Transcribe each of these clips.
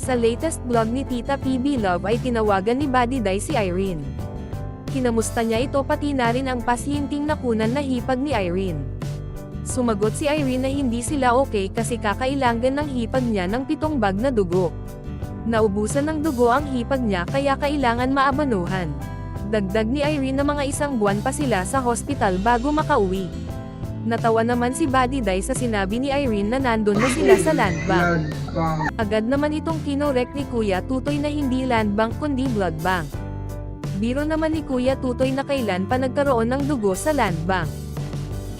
Sa latest vlog ni Tita PB Love ay tinawagan ni Buddy Day si Irene. Kinamusta niya ito pati na rin ang pasyenteng nakunan na hipag ni Irene. Sumagot si Irene na hindi sila okay kasi kakailangan ng hipag niya ng 7 bag na dugo. Naubusan ng dugo ang hipag niya kaya kailangan maabanuhan. Dagdag ni Irene na mga 1 buwan pa sila sa hospital bago makauwi. Natawa naman si Buddy Day sa sinabi ni Irene na nandun na sila sa land bank. Agad naman itong kinorek ni Kuya Tutoy na hindi land bank kundi blood bank. Biro naman ni Kuya Tutoy na kailan pa nagkaroon ng dugo sa land bank.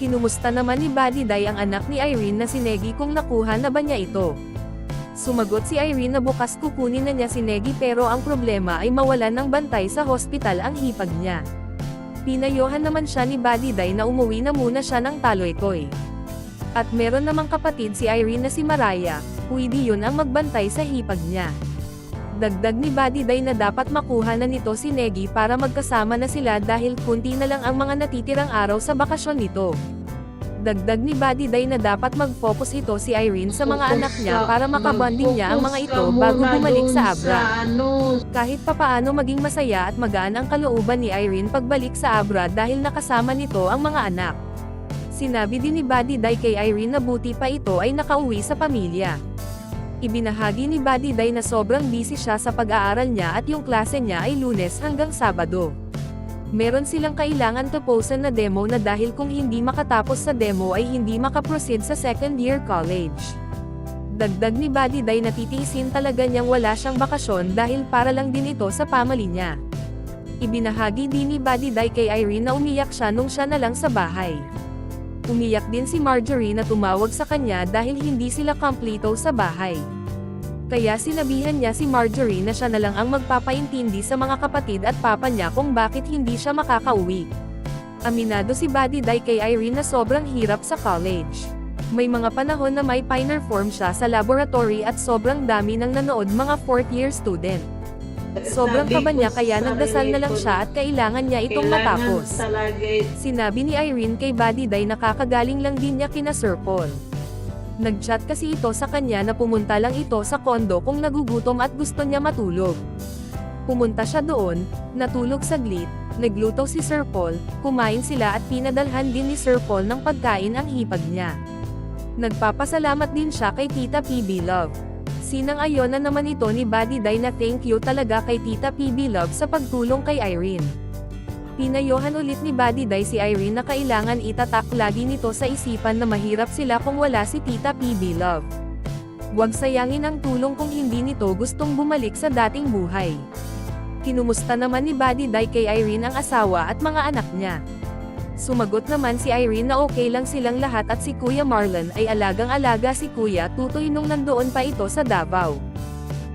Kinumusta naman ni Buddy Day ang anak ni Irene na si Negi kung nakuha na ba niya ito. Sumagot si Irene na bukas kukunin na niya si Negi pero ang problema ay mawalan ng bantay sa hospital ang hipag niya. Pinayohan naman siya ni Buddy Day na umuwi na muna siya ng Taloytoy. At meron namang kapatid si Irene na si Mariah, pwede yun ang magbantay sa hipag niya. Dagdag ni Buddy Day na dapat makuha na nito si Negi para magkasama na sila dahil kunti na lang ang mga natitirang araw sa bakasyon nito. Dagdag ni Buddy Day na dapat mag-focus ito si Irene sa mga anak niya para makabonding niya ang mga ito bago bumalik sa Abra. Kahit papaano maging masaya at magaan ang kalooban ni Irene pagbalik sa Abra dahil nakasama nito ang mga anak. Sinabi din ni Buddy Day kay Irene na buti pa ito ay nakauwi sa pamilya. Ibinahagi ni Buddy Day na sobrang busy siya sa pag-aaral niya at yung klase niya ay Lunes hanggang Sabado. Meron silang kailangan tapusin na demo na dahil kung hindi makatapos sa demo ay hindi makaproceed sa second year college. Dagdag ni Buddy Day na titiisin talaga niyang wala siyang bakasyon dahil para lang din ito sa family niya. Ibinahagi din ni Buddy Day kay Irene na umiyak siya nung siya na lang sa bahay. Umiyak din si Marjorie na tumawag sa kanya dahil hindi sila kompleto sa bahay. Kaya sinabihan niya si Marjorie na siya na lang ang magpapaintindi sa mga kapatid at papa niya kung bakit hindi siya makakauwi. Aminado si Buddy Day kay Irene na sobrang hirap sa college. May mga panahon na may pineform siya sa laboratory at sobrang dami ng nanood mga 4th year student. Sobrang kaba niya kaya nagdasal na lang siya at kailangan niya itong matapos. Sinabi ni Irene kay Buddy Day na kakagaling lang din niya kina Sir Paul. Nag-chat kasi ito sa kanya na pumunta lang ito sa kondo kung nagugutom at gusto niya matulog. Pumunta siya doon, natulog saglit, nagluto si Sir Paul, kumain sila at pinadalhan din ni Sir Paul ng pagkain ang hipag niya. Nagpapasalamat din siya kay Tita PB Love. Sinang-ayon na naman ito ni Buddy Day na thank you talaga kay Tita PB Love sa pagtulong kay Irene. Pinayohan ulit ni Buddy Day si Irene na kailangan itatak lagi nito sa isipan na mahirap sila kung wala si Tita PB Love. Huwag sayangin ang tulong kung hindi nito gustong bumalik sa dating buhay. Kinumusta naman ni Buddy Day kay Irene ang asawa at mga anak niya. Sumagot naman si Irene na okay lang silang lahat at si Kuya Marlon ay alagang-alaga si Kuya Tutoy nung nandoon pa ito sa Davao.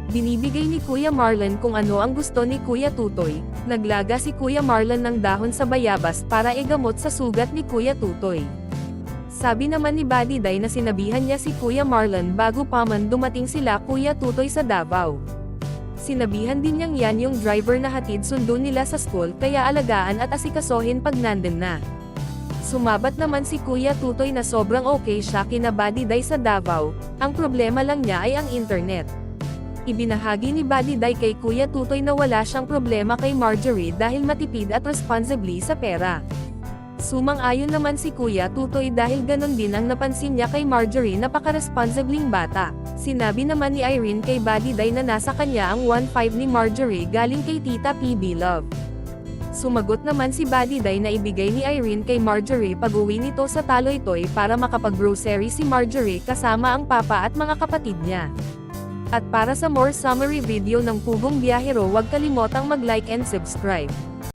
Binibigay ni Kuya Marlon kung ano ang gusto ni Kuya Tutoy. Naglaga si Kuya Marlon ng dahon sa bayabas para igamot sa sugat ni Kuya Tutoy. Sabi naman ni Buddy Day na sinabihan niya si Kuya Marlon bago pa man dumating sila Kuya Tutoy sa Davao. Sinabihan din niyang yan yung driver na hatid sundo nila sa school kaya alagaan at asikasohin pag nandun na. Sumabat naman si Kuya Tutoy na sobrang okay siya kina Buddy Day sa Davao, ang problema lang niya ay ang internet. Ibinahagi ni Buddy Day kay Kuya Tutoy na wala siyang problema kay Marjorie dahil matipid at responsibly sa pera. Sumang-ayon naman si Kuya Tutoy dahil ganon din ang napansin niya kay Marjorie napaka-responsibling bata. Sinabi naman ni Irene kay Buddy Day na nasa kanya ang 1.5 ni Marjorie galing kay Tita PB Love. Sumagot naman si Buddy Day na ibigay ni Irene kay Marjorie pag-uwi nito sa Taloytoy para makapag-grocery si Marjorie kasama ang papa at mga kapatid niya. At para sa more summary video ng Pugong Biyahero huwag kalimotang mag-like and subscribe.